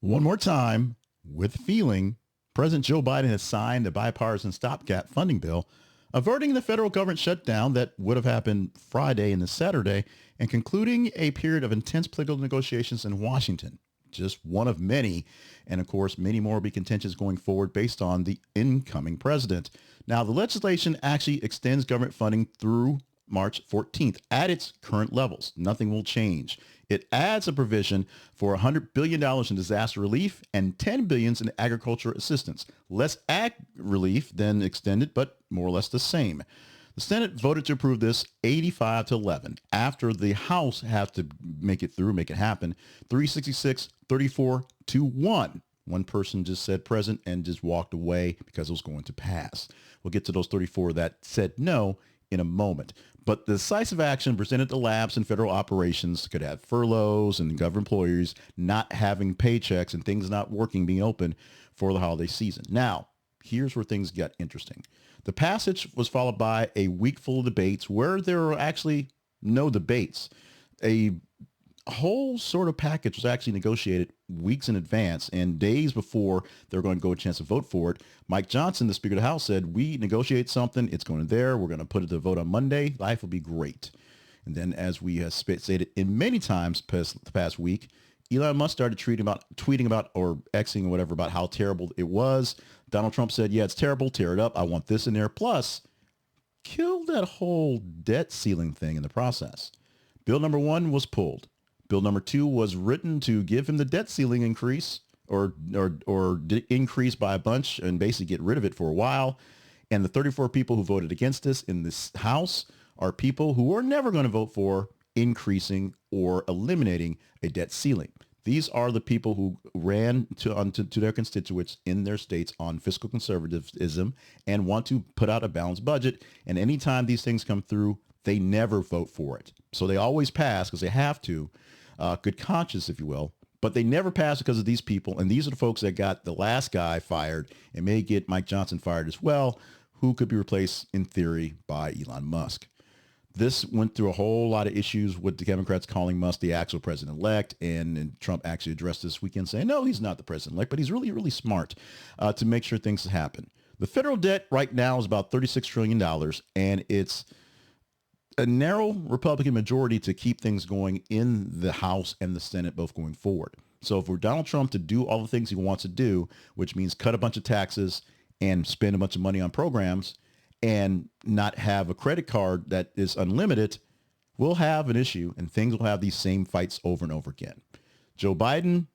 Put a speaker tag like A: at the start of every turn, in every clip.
A: One more time, with feeling, President Joe Biden has signed a bipartisan stopgap funding bill, averting the federal government shutdown that would have happened Friday and Saturday, and concluding a period of intense political negotiations in Washington. Just one of many, and of course, many more will be contentious going forward based on the incoming president. Now, the legislation actually extends government funding through March 14th at its current levels. Nothing will change. It adds a provision for $100 billion in disaster relief and $10 billion in agriculture assistance. Less ag relief than extended, but more or less the same. The Senate voted to approve this 85-11 after the House had to make it happen, 366-34-1. One person just said present and just walked away because it was going to pass. We'll get to those 34 that said no in a moment. But the decisive action presented to labs and federal operations could have furloughs and government employees not having paychecks and things not working, being open for the holiday season. Now, here's where things got interesting. The passage was followed by a week full of debates where there were actually no debates. A whole sort of package was actually negotiated weeks in advance, and days before they were going to go a chance to vote for it. Mike Johnson, the Speaker of the House, said, we negotiate something. It's going there. We're going to put it to vote on Monday. Life will be great. And then, as we have stated in many times the past week, Elon Musk started tweeting about or Xing or whatever about how terrible it was. Donald Trump said, yeah, it's terrible. Tear it up. I want this in there. Plus, kill that whole debt ceiling thing in the process. Bill number 1 was pulled. Bill number 2 was written to give him the debt ceiling increase or increase by a bunch and basically get rid of it for a while. And the 34 people who voted against this in this House are people who are never going to vote for increasing or eliminating a debt ceiling. These are the people who ran to their constituents in their states on fiscal conservatism and want to put out a balanced budget. And anytime these things come through, they never vote for it. So they always pass because they have to. Good conscience, if you will, but they never pass because of these people. And these are the folks that got the last guy fired and may get Mike Johnson fired as well, who could be replaced in theory by Elon Musk. This went through a whole lot of issues with the Democrats calling Musk the actual president-elect, and Trump actually addressed this weekend saying, no, he's not the president-elect, but he's really, really smart to make sure things happen. The federal debt right now is about $36 trillion, and it's a narrow Republican majority to keep things going in the House and the Senate, both going forward. So for Donald Trump to do all the things he wants to do, which means cut a bunch of taxes and spend a bunch of money on programs and not have a credit card that is unlimited, we'll have an issue and things will have these same fights over and over again. Joe Biden,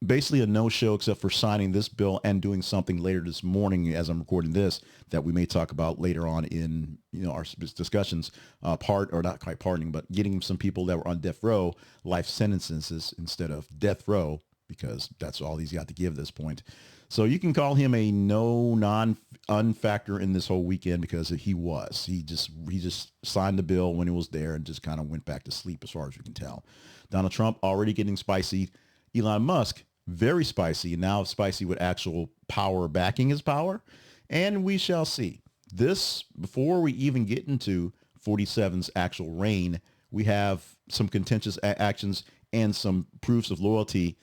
A: basically a no-show except for signing this bill and doing something later this morning as I'm recording this that we may talk about later on in our discussions, not quite pardoning, but getting some people that were on death row life sentences instead of death row, because that's all he's got to give at this point. So you can call him a non-factor in this whole weekend because he just signed the bill when it was there and just kind of went back to sleep as far as we can tell. Donald Trump already getting spicy. Elon Musk, very spicy, and now spicy with actual power backing his power. And we shall see. This, before we even get into 47's actual reign, we have some contentious actions and some proofs of loyalty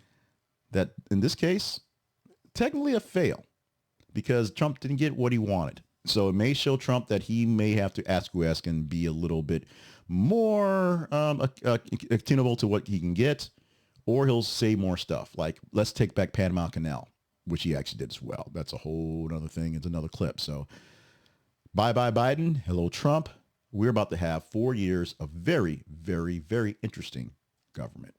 A: that, in this case, technically a fail because Trump didn't get what he wanted. So it may show Trump that he may have to ask and be a little bit more attunable to what he can get, or he'll say more stuff like, let's take back Panama Canal, which he actually did as well. That's a whole other thing. It's another clip. So bye-bye Biden. Hello, Trump. We're about to have 4 years of very, very, very interesting government.